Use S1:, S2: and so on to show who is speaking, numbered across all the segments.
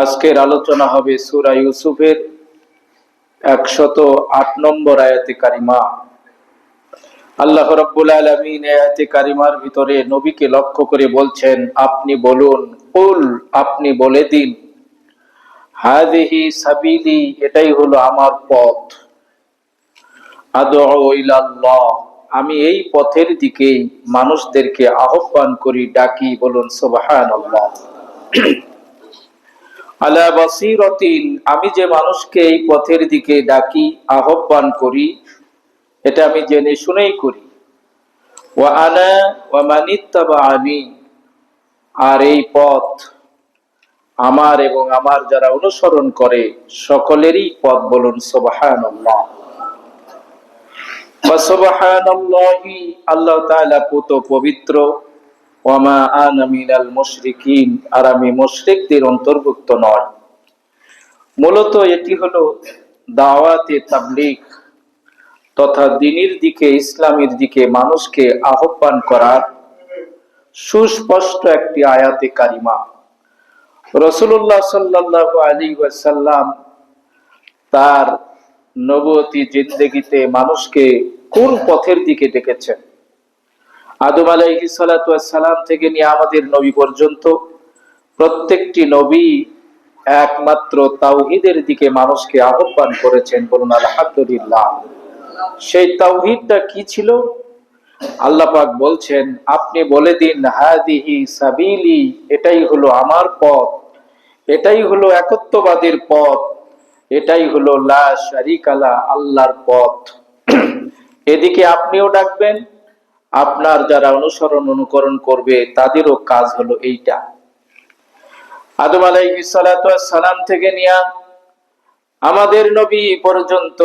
S1: আজকের আলোচনা হবে সূরা ইউসুফের 108 নম্বর আয়াতে কারিমা। আল্লাহ রাব্বুল আলামিন আয়াতে কারিমার ভিতরে নবীকে লক্ষ্য করে বলছেন, আপনি বলুন, কুল, আপনি বলে দিন, হাযিহি সাবিলি, এটাই হলো আমার পথ, আদউ ইলাল্লাহ, আমি এই পথের দিকে মানুষদেরকে আহ্বান করি, ডাকি। বলুন সুবহানাল্লাহ। আলা বাসীরাতিন, আমি যে মানুষকে এই পথের দিকে ডাকি, আহ্বান করি, এটা আমি জেনে শুনেই করি। ওয়া আনা ওয়া মানিত্তাবাআনি, আর এই পথ আমার এবং আমার যারা অনুসরণ করে সকলেরই পথ। বলুন সুবহানাল্লাহ। ওয়া সুবহানাল্লাহি, আল্লাহ তাআলা পুত পবিত্র। ওয়া মা আনা মিনাল মুশরিকিন, আর আমি মুশরিকদের অন্তর্ভুক্ত নয়। মূলত এটি হলো দাওয়াতে তাবলীগ তথা দ্বীনের দিকে, ইসলামের দিকে মানুষকে আহ্বান করার সুস্পষ্ট একটি আয়াতে কারিমা। রাসূলুল্লাহ সাল্লাল্লাহু আলাইহি ওয়াসাল্লাম তার নবুয়তি জিন্দেগিতে মানুষকে কোন পথের দিকে ডেকেছেন? আদম আলাইহিস সালাতু ওয়াস সালাম থেকে নিয়ে আমাদের নবী পর্যন্ত প্রত্যেকটি নবী একমাত্র তাওহীদের দিকে মানুষকে আহ্বান করেছেন। বলুন আলহামদুলিল্লাহ। সেই তাওহীদটা কি ছিল? আল্লাহ পাক বলছেন, আপনি বলে দিন, হাদিহি সাবিলি, এটাই হলো আমার পথ, এটাই হলো একত্ববাদের পথ, এটাই হলো লা শারীকা লা, আল্লাহর পথ। এদিকে আপনিও ডাকবেন, আপনার যারা অনুকরণ করবে তাদেরও কাজ হলো এইটা। আদম আলাইহিস সালাতু ওয়াস সালাম থেকে নিয়ে আমাদের নবী পর্যন্ত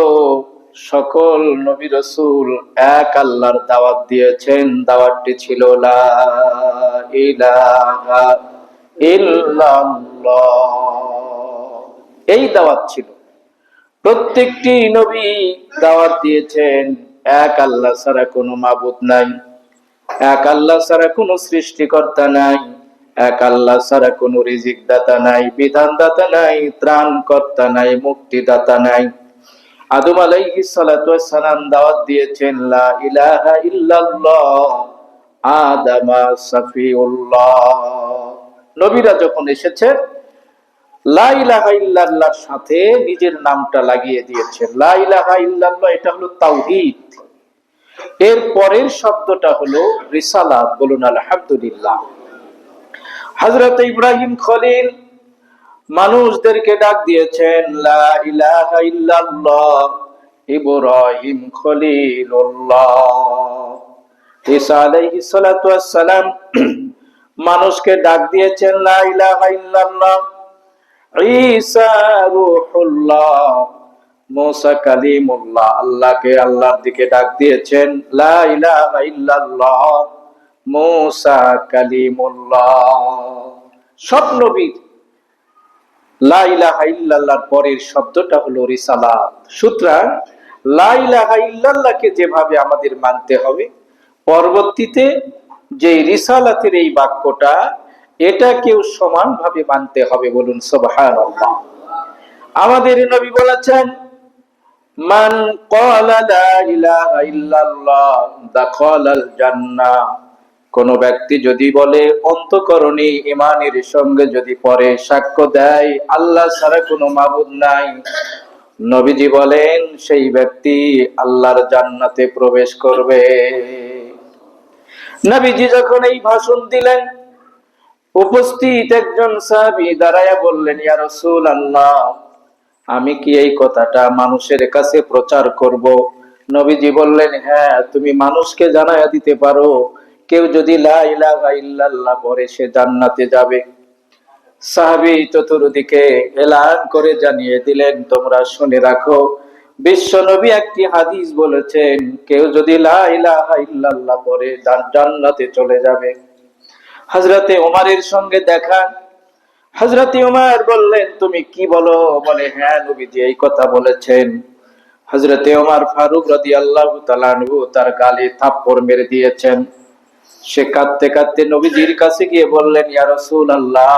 S1: সকল নবী রাসূল এক আল্লাহর দাওয়াত দিয়েছেন। দাওয়াতটি ছিল লা ইলাহা ইল্লাল্লাহ, এই দাওয়াত ছিল। প্রত্যেকটি নবী দাওয়াত দিয়েছেন এক আল্লাহ ছাড়া কোনো মাবুদ নাই, এক আল্লাহ ছাড়া কোনো সৃষ্টিকর্তা নাই, এক আল্লাহ ছাড়া কোনো রিজিক দাতা নাই, বিধান দাতা নাই, ত্রাণ কর্তা নাই, মুক্তিদাতা নাই। আদম আলাইহিস সালাতু ওয়াস সালাম দাওয়াত দিয়েছেন লা ইলাহা ইল্লাল্লাহ, আদামা সাফিউল্লাহ। নবীরা যখন এসেছেন লা ইলাহা ইল্লাল্লাহর সাথে নিজের নামটা লাগিয়ে দিয়েছেন। লা ইলাহা ইল্লাল্লাহ, এটা হলো তাওহীদ। এর পরের শব্দটা হলো রিসালাত। বলুন আলহামদুলিল্লাহ। হযরত ইব্রাহিম খলিল মানুষদেরকে ডাক দিয়েছেন লা ইলাহা ইল্লাল্লাহ, ইব্রাহিম খলিলুল্লাহ। ঈসা আলাইহিস সালাতু ওয়াস সালাম মানুষকে ডাক দিয়েছেন লা ইলাহা ইল্লাল্লাহ, ঈসা রূহুল্লাহ। মুসা কালিমুল্লাহ, আল্লাহকে আল্লাহর দিকে ডাক দিয়েছেন লা ইলাহা ইল্লাল্লাহ, মুসা কালিমুল্লাহ। সব নবীর লা ইলাহা ইল্লাল্লাহর পরের শব্দটা হলো রিসালাত। সুতরাং লা ইলাহা ইল্লাল্লাহকে যেভাবে আমাদের মানতে হবে, পরবর্তীতে যে রিসালাতের এই বাক্যটা, এটাকেও সমানভাবে মানতে হবে। বলুন সুবহানাল্লাহ। আমাদের নবী বলেছেন, মান ক্বালা লা ইলাহা ইল্লাল্লাহ দাখালাল জান্নাহ, কোন ব্যক্তি যদি বলে, অন্তঃকরণে ঈমানের সঙ্গে যদি পরে সাক্ষ্য দেয় আল্লাহ ছাড়া কোনো মাবুদ নাই, নবীজি বলেন সেই ব্যক্তি আল্লাহর জান্নাতে প্রবেশ করবে। নবীজি যখন এই ভাষণ দিলেন, উপস্থিত একজন সাহাবী দাঁড়ায়া বললেন, ইয়া রাসূলুল্লাহ, আমি কি এই কথাটা মানুষের কাছে প্রচার করব? নবীজি বললেন, হ্যাঁ, তুমি মানুষকে জানায়া দিতে পারো, কেউ যদি লা ইলাহা ইল্লাল্লাহ পড়ে সে জান্নাতে যাবে। সাহাবী চতুর্দিকে এলান করে জানিয়ে দিলেন, তোমরা শুনে রাখো, বিশ্ব নবী একটি হাদিস বলেছেন, কেউ যদি লা ইলাহা ইল্লাল্লাহ পড়ে জান্নাতে চলে যাবে। হযরতে ওমরের সঙ্গে দেখা। হযরতে ওমর বললেন, তুমি কি বলো? বলে, হ্যাঁ নবীজি এই কথা বলেছেন। হযরতে ওমর ফারুক রাদিয়াল্লাহু তাআলা আনহু তার গালে থাপ্পড় মেরে দিয়েছেন। সে কাঁদতে কাঁদতে নবীজির কাছে গিয়ে বললেন, ইয়া রাসূলুল্লাহ,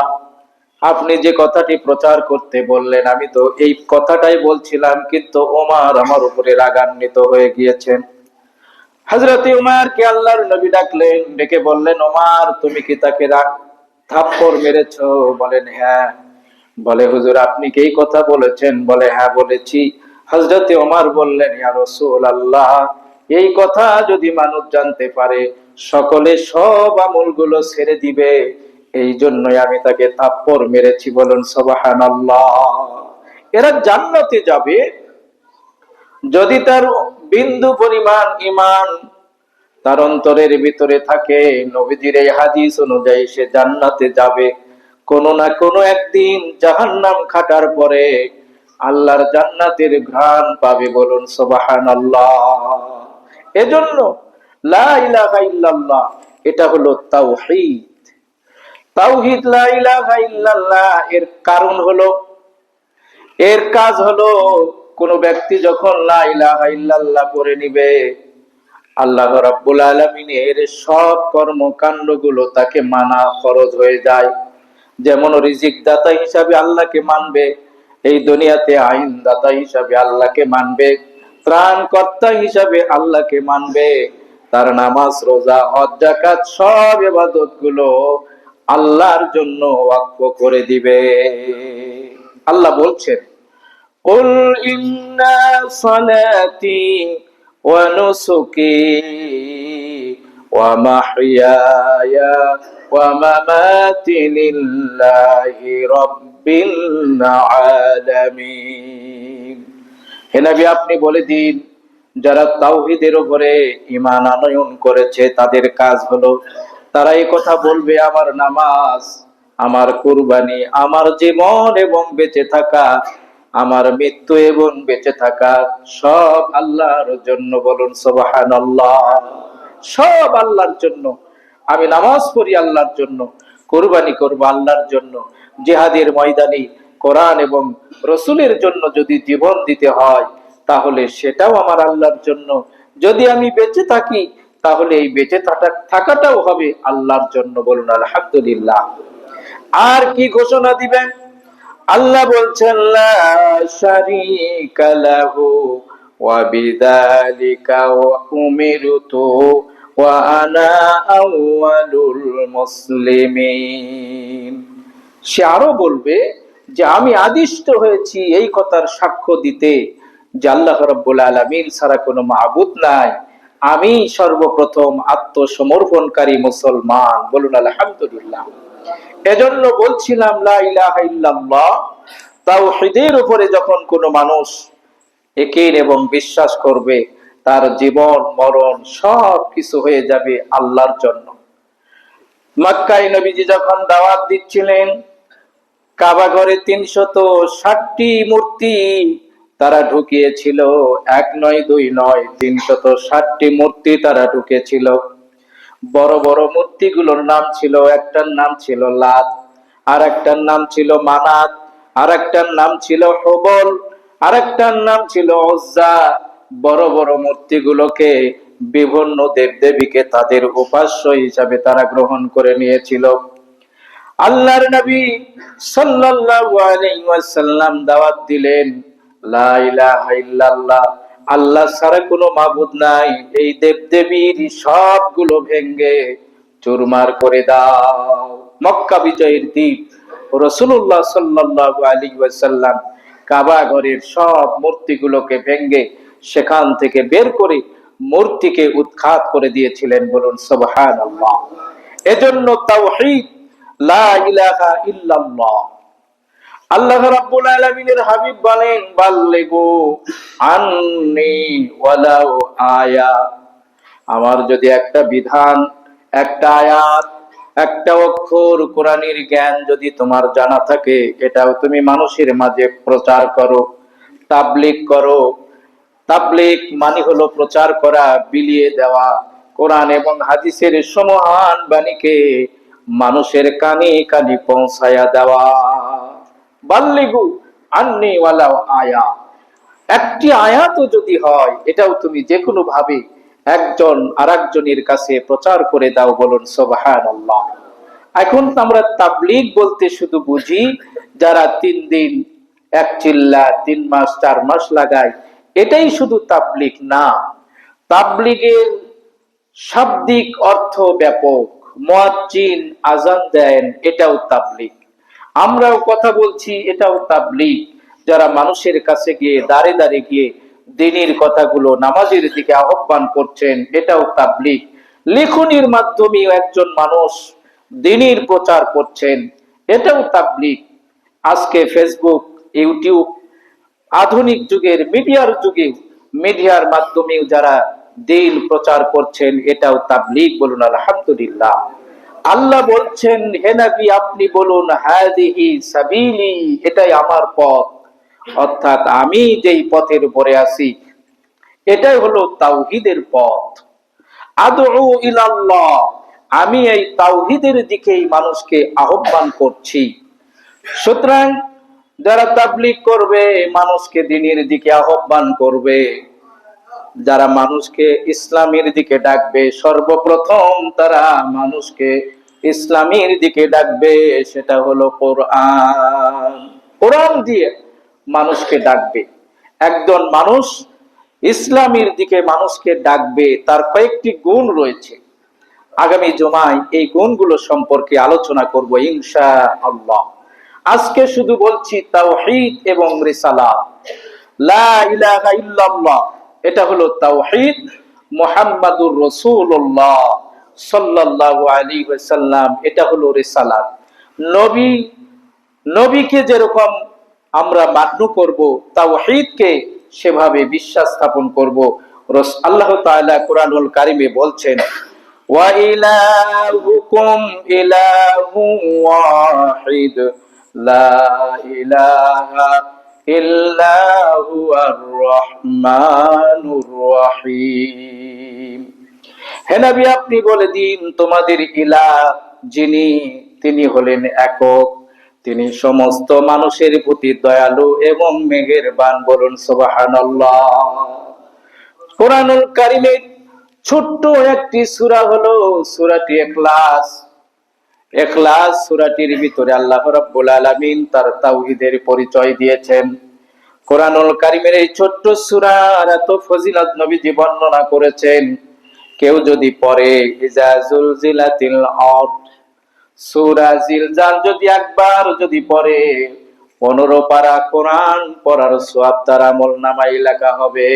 S1: আপনি যে কথাটি প্রচার করতে বললেন আমি তো এই কথাটাই বলছিলাম, কিন্তু ওমর আমার উপরে রাগান্বিত হয়ে গিয়েছেন। হযরতে উমরকে আল্লাহর নবী ডাকলেন, ডেকে বললেন, ওমর তুমি কি তাকে থাপ্পড় মেরেছো? বলেন হ্যাঁ। বলে হুজুর আপনি কি এই কথা বলেছেন? বলে হ্যাঁ বলেছি। হযরতে ওমর বললেন, ইয়া রাসূলুল্লাহ, এই কথা যদি মানুষ জানতে পারে সকলে সব আমলগুলো ছেড়ে দিবে, এই জন্যই আমি তাকে থাপ্পড় মেরেছি। বলুন সুবহানাল্লাহ। এরা জান্নাতে যাবে যদি তার বিন্দু পরিমাণ ঈমান তার অন্তরের ভিতরে থাকে। নবীজির এই হাদিস অনুযায়ী সে জান্নাতে যাবে। কোনো না কোনো একদিন জাহান্নাম খাটার পরে আল্লাহর জান্নাতের ঘ্রাণ পাবে। বলুন সুবহানাল্লাহ। এজন্য লা ইলাহা ইল্লাল্লাহ এটা হলো তাওহীদ। তাওহীদ লা ইলাহা ইল্লাল্লাহ এর কারণ হলো, এর কাজ হলো, কোন ব্যক্তি যখন লা ইলাহা ইল্লাল্লাহ পড়ে নিবে আল্লাহ রাব্বুল আলামিনের সব কর্মকাণ্ডগুলো তাকে মানা ফরজ হয়ে যায়। যেমন রিজিক দাতা হিসাবে আল্লাহকে মানবে, এই দুনিয়াতে আইন দাতা হিসাবে আল্লাহকে মানবে, ত্রাণকর্তা হিসাবে আল্লাহকে মানবে। তার নামাজ রোজা হজ যাকাত সব ইবাদত গুলো আল্লাহর জন্য ওয়াকফ করে দিবে। আল্লাহ বলছেন, কুল ইন্না সালাতি ওয়া নুসুকি ওয়া মাহইয়ায়া ওয়া মামাতি লিল্লাহি রাব্বিল আলামিন। হে নবী আপনি বলে দিন, যারা তাওহীদের উপরে ঈমান আনয়ন করেছে তাদের কাজ হলো তারা এই কথা বলবে, আমার নামাজ, আমার কুরবানি, আমার জীবন এবং বেঁচে থাকা, আমার মৃত্যু এবং বেঁচে থাকা সব আল্লাহর জন্য। বলুন সুবহানাল্লাহ। সব আল্লাহর জন্য। আমি নামাজ পড়ি আল্লাহর জন্য, কুরবানি করব আল্লাহর জন্য, জিহাদের ময়দানে কোরআন এবং রাসূলের জন্য যদি জীবন দিতে হয় তাহলে সেটাও আমার আল্লাহর জন্য। যদি আমি বেঁচে থাকি তাহলে এই বেঁচে থাকাটাও হবে আল্লাহর জন্য। বলুন আলহামদুলিল্লাহ। আর কি ঘোষণা দিবেন? আল্লাহ বলছেন, লা শারীকা লাহু ওয়া বিযালিকা উমিরতু ওয়া আনা আউয়ালুল মুসলিমিন। সে আরো বলবে যে আমি আদিষ্ট হয়েছি এই কথার সাক্ষ্য দিতে যে আল্লাহ রাব্বুল আলামিন ছাড়া কোনো মাবুদ নাই, আমি সর্বপ্রথম আত্মসমর্পণকারী মুসলমান। বলুন আলহামদুলিল্লাহ। এজন্য বলছিলাম লা ইলাহা ইল্লাল্লাহ তাওহীদের উপরে যখন কোনো মানুষ ইয়াকিন এবং বিশ্বাস করবে তার জীবন মরণ সব কিছু হয়ে যাবে আল্লাহর জন্য। মক্কায় নবীজি যখন দাওয়াত দিচ্ছিলেন, কাবা ঘরে ৩৬০টি মূর্তি তারা ঢুকিয়েছিল। এক নয় দুই নয়, ৩৬০টি মূর্তি তারা ঢুকেছিল। বড় বড় মূর্তিগুলোর নাম ছিল, একটার নাম ছিল লাত, আর একটার নাম ছিল মানাত, আর একটার নাম ছিল হুবল, আর একটার নাম ছিল উজ্জা। বড় বড় মূর্তিগুলোকে বিভিন্ন দেবদেবীকে তাদের উপাস্য হিসাবে তারা গ্রহণ করে নিয়েছিল। আল্লাহর নবী সাল্লাল্লাহু আলাইহি ওয়াসাল্লাম দাওয়াত দিলেন, লা ইলাহা ইল্লাল্লাহ, আল্লাহ ছাড়া কোনো মাবুদ নাই, এই দেবদেবীর সবগুলো ভেঙে চুরমার করে দাও। মক্কা বিজয়ের দিন রাসূলুল্লাহ সাল্লাল্লাহু আলাইহি ওয়াসাল্লাম কাবা ঘরের সব মূর্তিগুলোকে ভেঙে সেখান থেকে বের করে মূর্তিকে উৎখাত করে দিয়েছিলেন। বলুন সুবহানাল্লাহ। এজন্য তাওহীদ লা ইলাহা ইল্লাল্লাহ। আল্লাহ রাব্বুল আলামিনের হাবিব বলেন, বাল্লিগু আন্নি ওয়ালাউ আয়া। আমার যদি একটা বিধান, একটা আয়াত, একটা অক্ষর কোরআনের জ্ঞান যদি তোমার জানা থাকে, এটাও তুমি মানুষের মাঝে প্রচার করো, তাবলীগ করো। তাবলীগ মানে হলো প্রচার করা, বিলিয়ে দেওয়া কোরআন এবং হাদিসের সমহান বাণীকে মানুষের কানে কানে পৌঁছায়া দেওয়া। বাল্লিগু আন্নি ওয়ালাউ আয়া। একটি আয়াতও যদি হয় এটাও তুমি যে কোনো ভাবে একজন আরেকজনের কাছে প্রচার করে দাও। বলুন সুবহানাল্লাহ। এখন আমরা তাবলীগ বলতে শুধু বুঝি যারা 3 দিন 1 চিল্লা 3 মাস 4 মাস লাগায়, এটাই শুধু তাবলীগ না। তাবলীগের শাব্দিক অর্থ ব্যাপক। মুয়াজ্জিন আযান দেন, এটাও তাবলীগ। আমরাও কথা বলছি, এটাও তাবলীগ। যারা মানুষের কাছে গিয়ে দাঁড়ে দাঁড়ে গিয়ে দ্বীনের কথাগুলো, নামাজের দিকে আহ্বান করছেন, এটাও তাবলীগ। লেখনির মাধ্যমে একজন মানুষ দ্বীনের প্রচার করছেন, এটাও তাবলীগ। আজকে ফেসবুক, ইউটিউব, আধুনিক যুগের মিডিয়ার যুগে মিডিয়ার মাধ্যমেও যারা দ্বীন প্রচার করছেন, এটাও তাবলীগ। বলুন আলহামদুলিল্লাহ। আল্লাহ বলছেন, হে নবী আপনি বলুন হাদিহি সাবিলি, এটাই আমার পথ, অর্থাৎ আমি যেই পথের উপরে আছি এটাই হলো তাওহীদের পথ। আদউ ইলাল্লাহ, আমি এই তাওহীদের দিকেই মানুষকে আহ্বান করছি। সুতরাং যারা তাবলীগ করবে, মানুষকে দ্বীনের দিকে আহ্বান করবে, যারা মানুষকে ইসলামের দিকে ডাকবে, সর্বপ্রথম তারা মানুষকে ইসলামের দিকে ডাকবে, সেটা হলো কোরআন। কোরআন দিয়ে মানুষকে ডাকবে। একজন মানুষ ইসলামের দিকে মানুষকে ডাকবে, তার কয়েকটি গুণ রয়েছে। আগামী জুমায় এই গুণগুলো সম্পর্কে আলোচনা করব ইনশাআল্লাহ। আজকে শুধু বলছি তাওহীদ এবং রিসালাত। লা ইলাহা ইল্লাল্লাহ, এটা হলো তাওহীদ। মুহাম্মাদুর রাসূলুল্লাহ সাল্লাল্লাহু আলাইহি ওয়াসাল্লাম, এটা হলো রিসালাত। নবীকে যেরকম আমরা মান্য করব, তাওহীদকে সেভাবে বিশ্বাস স্থাপন করব। আল্লাহ তাআলা কুরআনুল কারীমে বলছেন, ওয়া ইলাহুকুম ইলাহু ওয়াহিদ লা ইলাহা ইল্লা হুয়ার রহমানুর রহিম। হে নবী আপনি বলে দিন, তোমাদের ইলাহ যিনি, তিনি হলেন একক, তিনি সমস্ত মানুষের প্রতি দয়ালু এবং মেহেরবান। বলুন সুবহানাল্লাহ। কুরআনুল কারীমের ছোট্ট একটি সূরা হলো সূরাটি ইখলাস। ইখলাস সূরাটির ভিতরে আল্লাহ রাব্বুল আলামিন তার তাওহীদের পরিচয় দিয়েছেন। কুরআনুল কারীমের এই ছোট্ট সূরার এত ফজিলত নবীজি বর্ণনা করেছেন। কেউ যদি পড়ে ইজা জুলজিলাতিল আরদ, সূরা জিলজাল যদি একবার যদি পড়ে, 15 পারা কোরআন পড়ার সওয়াব তার আমলনামায় লেখা হবে।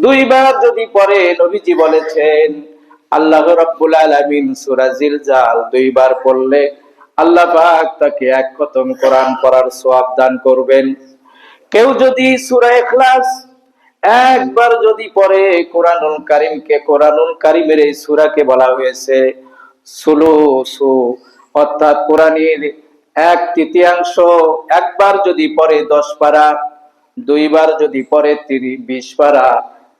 S1: 2 বার যদি পড়ে, নবীজি বলেছেন আল্লাহ রাব্বুল আলামিন সূরা জিলজাল 2 বার পড়লে আল্লাহ পাক তাকে 1 খতম কোরআন পড়ার সওয়াব দান করবেন। কেউ যদি সূরা ইখলাস একবার যদি পড়ে, কুরআনুল কারীমকে, কুরআনুল কারীমের এই সূরাকে বলা হয়েছে সুলুসু, অর্থাৎ কোরআনের 1/3, একবার যদি পড়ে 10 পারা, 2 বার যদি পড়ে 20 পারা,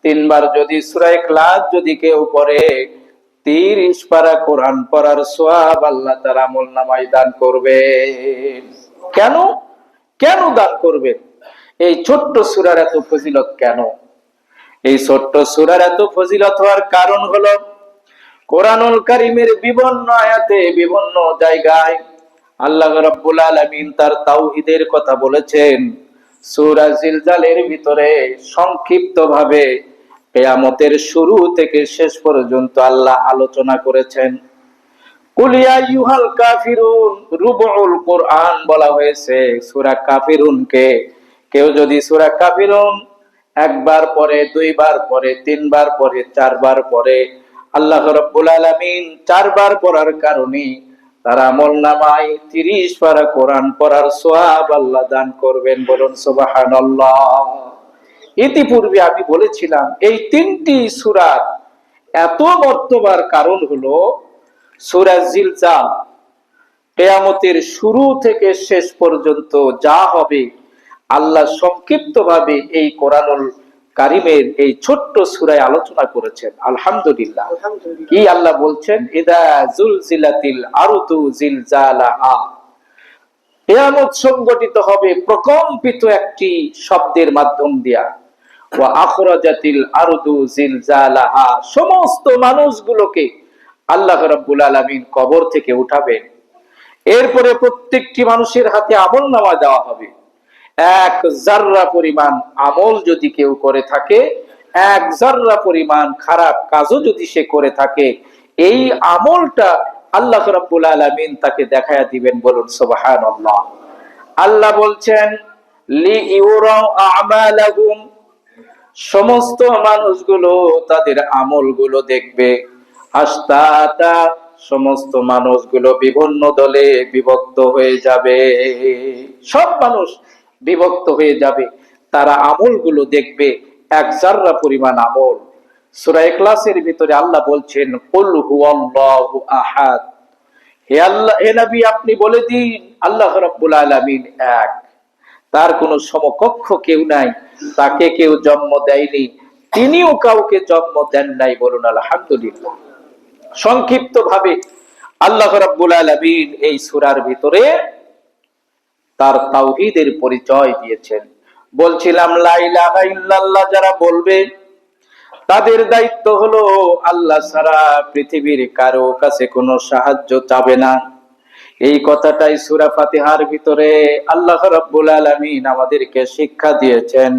S1: 3 বার যদি সূরা ইখলাস যদি কেউ পড়ে, 30 পারা কোরআন পড়ার সওয়াব আল্লাহ তাআলা আমলনামায় দান করবেন। কেন কেন দান করবেন? এই ছোট্ট সূরার এত ফজিলত কেন? এই ছোট্ট সূরার এত ফজিলত হওয়ার কারণ হলো কুরআনুল কারীমের বিভিন্ন আয়াতে বিভিন্ন জায়গায় আল্লাহ রাব্বুল আলামিন তার তাওহীদের কথা বলেছেন। সূরা জিলজালের ভিতরে সংক্ষিপ্তভাবে কিয়ামতের শুরু থেকে শেষ পর্যন্ত আল্লাহ আলোচনা করেছেন। কুল ইয়া আইয়ুহাল কাফিরুন, রুবুল কোরআন বলা হয়েছে সূরা কাফিরুনকে। কেউ যদি সূরা কাফিরুন একবার পড়ে, 2 বার পড়ে, 3 বার পড়ে, 4 বার পড়ে, আল্লাহ রাব্বুল আলামিন 4 বার পড়ার কারণে তার আমলনামায় 30 পারা কোরআন পড়ার সওয়াব আল্লাহ দান করবেন। বলুন সুবহানাল্লাহ। ইতিপূর্বে আমি বলেছিলাম এই 3টি সূরার এত মর্তবার কারণ হলো সূরা জিলজাল কিয়ামতের শুরু থেকে শেষ পর্যন্ত যা হবে আল্লাহ সংক্ষিপ্তভাবে এই কোরআনুল কারীমের এই ছোট্ট সূরায় আলোচনা করেছেন। আলহামদুলিল্লাহ। কি আল্লাহ বলছেন? ইদা জুলজিলাতিল আরদু জিলজালাহা, কিয়ামত সংগঠিত হবে প্রকম্পিত একটি শব্দের মাধ্যম দিয়া। ওয়া আখরাজাতিল আরদু জিলজালাহা, সমস্ত মানুষগুলোকে আল্লাহ রাব্বুল আলামিন কবর থেকে উঠাবেন। এরপরে প্রত্যেকটি মানুষের হাতে আমলনামা দেওয়া হবে। এক জাররা পরিমাণ আমল যদি কেউ করে থাকে, এক জাররা পরিমাণ খারাপ কাজও যদি সে করে থাকে, এই আমলটা আল্লাহ রাব্বুল আলামিন তাকে দেখায়া দিবেন। বলুন সুবহানাল্লাহ। আল্লাহ বলছেন লিইউরাউ আমালাহুম, সমস্ত মানুষগুলো তাদের আমলগুলো দেখবে। আস্তাতা, সমস্ত মানুষগুলো বিভিন্ন দলে বিভক্ত হয়ে যাবে। সব মানুষ বিভক্ত হয়ে যাবে, তারা আমলগুলো দেখবে, এক জাররা পরিমাণ আমল। সূরা ইখলাসের ভিতরে আল্লাহ বলছেন কুল হুয়াল্লাহু আহাদ, হে আল্লাহ, হে নবী আপনি বলে দিন আল্লাহ রাব্বুল আলামিন এক, তার কোনো সমকক্ষ কেউ নাই, তাকে কেউ জন্ম দেয়নি, তিনিও কাউকে জন্ম দেন নাই। বলুন আলহামদুলিল্লাহ। সংক্ষিপ্ত ভাবে আল্লাহ রাব্বুল আলামিন এই সূরার ভিতরে তার তাওহীদের পরিচয় দিয়েছেন। বলছিলাম লা ইলাহা ইল্লাল্লাহ যারা বলবে, তাদের দায়িত্ব হলো আল্লাহ ছাড়া পৃথিবীর কারো কাছে কোনো সাহায্য চাবে না। এই কথাটাই সূরা ফাতিহার ভিতরে আল্লাহ রাব্বুল আলামিন আমাদেরকে শিক্ষা দিয়েছেন।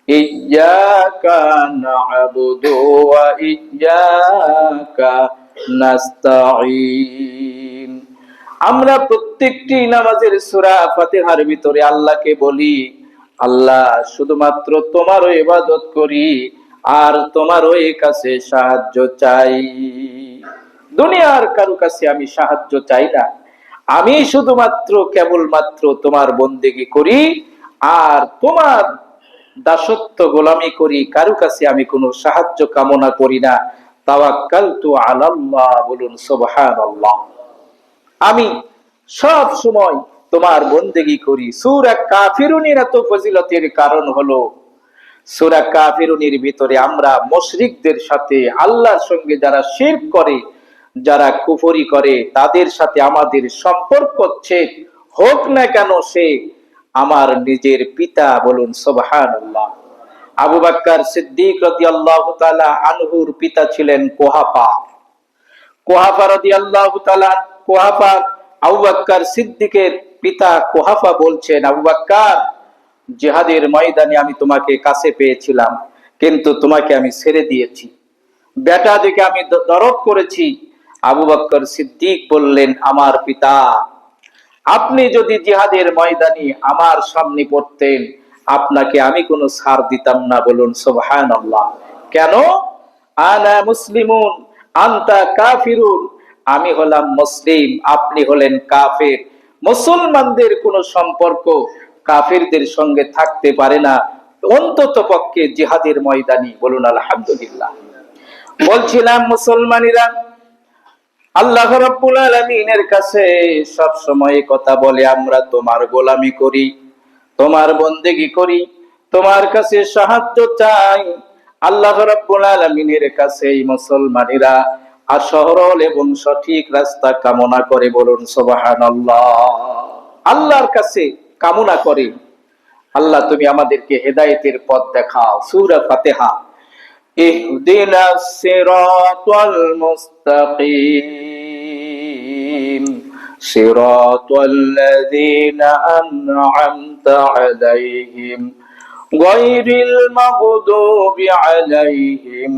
S1: ইয়্যাকা না'বুদু ওয়া ইয়্যাকা নাস্তাঈন। আমরা প্রত্যেকটি নামাজের সূরা ফাতিহার ভিতরে আল্লাহকে বলি, আল্লাহ শুধুমাত্র তোমারও ইবাদত করি আর তোমারও কাছে সাহায্য চাই। দুনিয়ার কারো কাছে আমি সাহায্য চাই না, আমি শুধুমাত্র কেবলমাত্র তোমার বন্দেগী করি আর তোমার দাসত্ব গোলামি করি, কারো কাছে আমি কোনো সাহায্য কামনা করি না। তাওয়াক্কালতু আলাল্লাহ, বলুন সুবহানাল্লাহ। আমি সব সময় তোমার বন্দেগী করি। সূরা কাফিরুনের এত ফজিলতের কারণ হলো, সূরা কাফিরুনের ভিতরে আমরা মুশরিকদের সাথে, আল্লাহর সঙ্গে যারা শিরক করে, যারা কুফরি করে, তাদের সাথে আমাদের সম্পর্ক হোক না কেন সে আমার নিজের পিতা। বলুন সুবহানাল্লাহ। আবু বকর সিদ্দিক রাদিয়াল্লাহু তাআলা আনহুর পিতা ছিলেন কুহাফা। কুহাফা রাদিয়াল্লাহু তাআলা, কুহাফা আবু বকর সিদ্দিকের পিতা কুহাফা বলছেন, আবু বকর, জিহাদের ময়দানে আমি তোমাকে কাছে পেয়েছিলাম, কিন্তু তোমাকে আমি ছেড়ে দিয়েছি, বেটা দেখে আমি দরদ করেছি। আবু বকর সিদ্দিক বললেন, আমার পিতা, আপনি যদি জিহাদের ময়দানে আমার সামনে পড়তেন, আপনাকে আমি কোনো ছাড় দিতাম না। বলুন সুবহানাল্লাহ। কেন? আনা মুসলিমুন আনতা কাফিরুন, আমি হলাম মুসলিম, আপনি হলেন কাফের। মুসলমানদের কোনো সম্পর্ক কাফেরদের সঙ্গে থাকতে পারে না, অন্তত পক্ষে জিহাদের ময়দানে। বলুন আলহামদুলিল্লাহ। বলছিলাম মুসলমানেরা আল্লাহ রাব্বুল আলামিনের কাছে সব সময় কথা বলে, আমরা তোমার গোলামি করি, তোমার বন্দেগী করি, তোমার কাছে সাহায্য চাই। আল্লাহ রাব্বুল আলামিনের কাছে এই মুসলমানেরা সরল এবং সঠিক রাস্তা কামনা করে। বলুন সুবহানাল্লাহ। আল্লাহর কাছে কামনা করে, আল্লাহ তুমি আমাদেরকে হেদায়েতের পথ দেখাও। সূরা ফাতিহা ইহদিনাস সিরাতাল মুস্তাকিম সিরাতাল্লাযীনা আন'আমতা আলাইহিম গায়রিল মাগদুবি আলাইহিম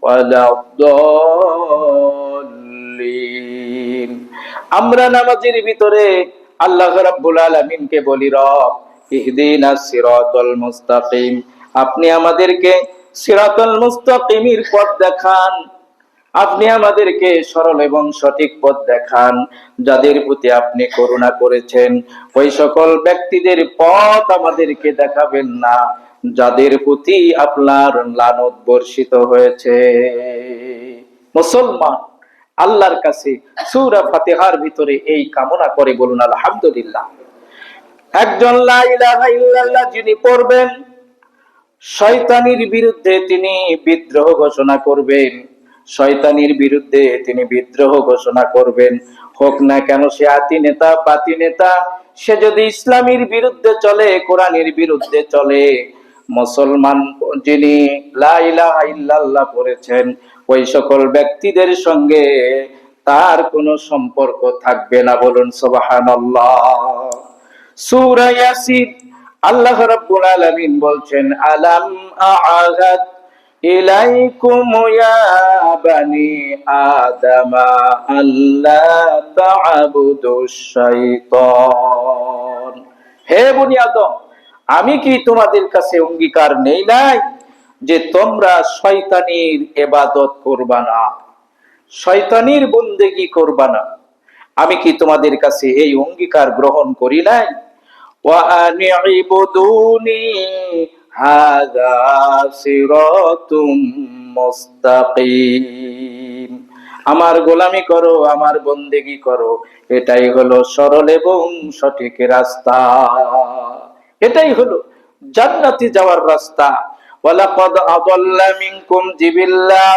S1: ওয়ালাদ-দাল্লিন। আমরা নামাজের ভিতরে আল্লাহ রাব্বুল আলামিনকে বলি, রব ইহদিনাস সিরাতাল মুস্তাকিম, আপনি আমাদেরকে সিরাতাল মুস্তাকিমের পথ দেখান, আপনি আমাদেরকে সরল এবং সঠিক পথ দেখান। যাদের প্রতি আপনি করুণা করেছেন ওই সকল ব্যক্তিদের পথ আমাদেরকে দেখাবেন না, যাদের প্রতি আপনার লানত বর্ষিত হয়েছে। মুসলমান আল্লাহর কাছে সূরা ফাতিহার ভিতরে এই কামনা করে। বলুন আলহামদুলিল্লাহ। একজন লা ইলাহা ইল্লাল্লাহ যিনি পড়বেন, শয়তানির বিরুদ্ধে তিনি বিদ্রোহ ঘোষণা করবেন, শয়তানির বিরুদ্ধে তিনি বিদ্রোহ ঘোষণা করবেন। হোক না কেন সে আতি নেতা পাতি নেতা, সে যদি ইসলামের বিরুদ্ধে চলে, কোরআনের বিরুদ্ধে চলে, মুসলমান যিনি লা ইলাহা ইল্লাল্লাহ পড়েছেন ওই সকল ব্যক্তিদের সঙ্গে তার কোনো সম্পর্ক থাকবে না। বলুন সুবহানাল্লাহ। সূরা ইয়াসিন আল্লাহ রাব্বুল আলামিন বলছেন, আলাম আ'আদ ইলাইকুম ইয়া বানি আদামা আল্লা তা'বুদুশ শাইতান। হে বনি আদম, আমি কি তোমাদের কাছে অঙ্গীকার নেই নাই যে তোমরা শয়তানির ইবাদত করবা না, শয়তানির বন্দেগী করবা না? আমি কি তোমাদের কাছে এই অঙ্গীকার গ্রহণ করি নাই? ওয়া আনি'বুদুনি হাযা সিরাতুম মুস্তাকিম। আমার গোলামি করো, আমার বন্দেগী করো, এটাই হলো সরল এবং সঠিক রাস্তা, এটাই হলো জান্নাতে যাওয়ার রাস্তা। ওয়ালাকাদ আদাল্লা মিনকুম জিবিল্লাহ,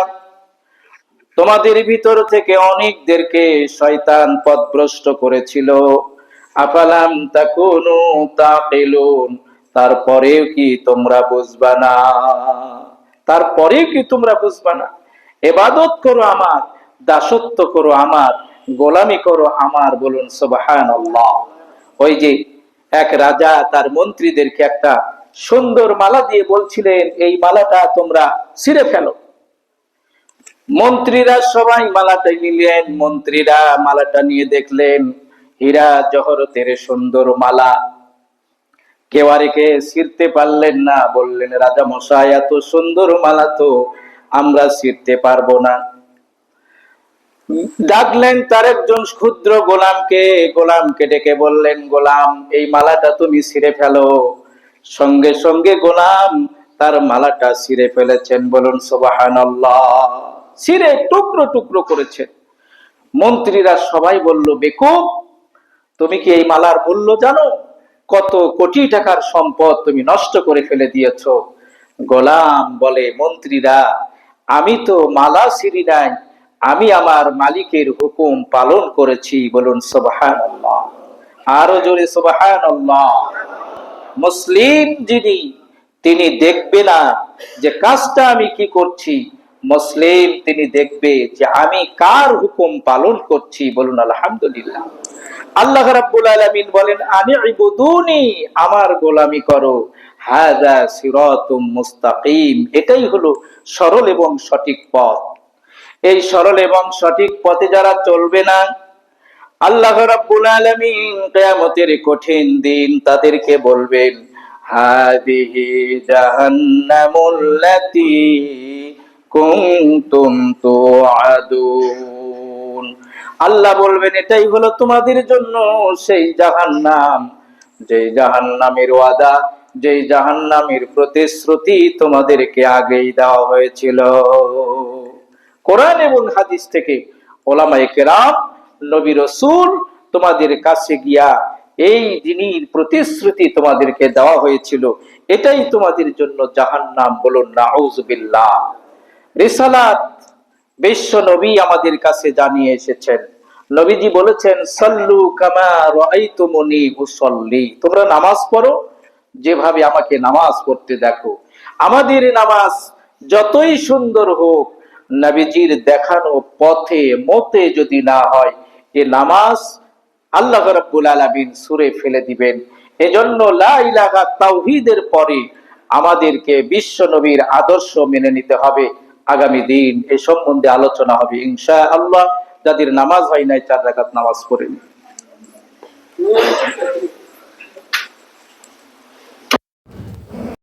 S1: তোমাদের ভিতর থেকে অনেকদেরকে শয়তান পথভ্রষ্ট করেছিল। আফালাম তাকুনু তাকিলুন, তারপরেও কি তোমরা বুঝবা না? তারপরেও কি তোমরা বুঝবা না? ইবাদত করো আমার, দাসত্ব করো আমার, গোলামি করো আমার। বলুন সুবহানাল্লাহ। ওই যে এক রাজা তার মন্ত্রীদেরকে একটা সুন্দর মালা দিয়ে বলছিলেন, এই মালাটা তোমরা ছিঁড়ে ফেলো। মন্ত্রীরা সবাই মালাটা নিলেন। মন্ত্রীরা মালাটা নিয়ে দেখলেন হীরা জহরতের সুন্দর মালা। কেওয়ারিকে ছিঁড়তে পারলেন না। বললেন, রাজা মশাই, এত সুন্দর মালা তো আমরা ছিঁড়তে পারবো না। ডাকলেন তার একজন ক্ষুদ্র গোলামকে। গোলামকে ডেকে বললেন, গোলাম, এই মালাটা তুমি ছিঁড়ে ফেলো। সঙ্গে সঙ্গে গোলাম তার মালাটা ছিঁড়ে ফেলেছেন। বলুন সুবহানাল্লাহ। ছিঁড়ে টুকরো টুকরো করেছেন। মন্ত্রীরা সবাই বলল, বেকুব, তুমি কি এই মালার মূল্য জানো? কত কোটি টাকার সম্পদ তুমি নষ্ট করে ফেলে দিয়েছো। গোলাম বলে, মন্ত্রীরা, আমি তো মালা ছিঁড়ি নাই, আমি আমার মালিকের হুকুম পালন করেছি। বলুন সুবহানাল্লাহ। আরো জোরে সুবহানাল্লাহ। মুসলিম যিনি, তিনি দেখবে না যে কাজটা আমি কি করছি, মুসলিম তিনি দেখবে যে আমি কার হুকুম পালন করছি। বলুন আলহামদুলিল্লাহ। আল্লাহ রাব্বুল আলামিন বলেন, আনি'বুদুনি, আমার গোলামি করো, হাযা সিরাতুম মুস্তাকিম, এটাই হলো সরল এবং সঠিক পথ। এই সরল এবং সঠিক পথে যারা চলবে না, আল্লাহ রাব্বুল আলামিন কিয়ামতের কঠিন দিন তাদেরকে বলবেন, হাদিহি জাহান্নামুল্লাতী কুনতুম তুআদুন। আল্লাহ বলবেন, এটাই হলো তোমাদের জন্য সেই জাহান্নাম, যেই জাহান্নামের ওয়াদা, যেই জাহান্নামের প্রতিশ্রুতি তোমাদেরকে আগেই দেওয়া হয়েছিল। কোরআন এবং হাদিস থেকে ওলামায়ে কেরাম, নবী রাসূল তোমাদের কাছে গিয়া এই দিনের প্রতিশ্রুতি তোমাদেরকে দেওয়া হয়েছিল, এটাই তোমাদের জন্য জাহান্নাম। বলুন নাউযুবিল্লাহ। রিসালাত বিশ্ব নবী আমাদের কাছে জানিয়ে এসেছেন। নবীজি বলেছেন, সাল্লু কামা রাআইতুমুনি উসাল্লি, তোমরা নামাজ পড়ো যেভাবে আমাকে নামাজ পড়তে দেখো। আমাদের নামাজ যতই সুন্দর হোক, নবীজির দেখানো পথে মতে যদি না হয়, এ নামাজ আল্লাহ রাব্বুল আলামিন ছুঁড়ে ফেলে দিবেন। এজন্য লা ইলাহা তাওহীদের পরে আমাদেরকে বিশ্ব নবীর আদর্শ মেনে নিতে হবে। আগামী দিন এ সম্বন্ধে আলোচনা হবে ইনশাআল্লাহ। যাদের নামাজ হয় নাই 4 রাকাত নামাজ পড়েন।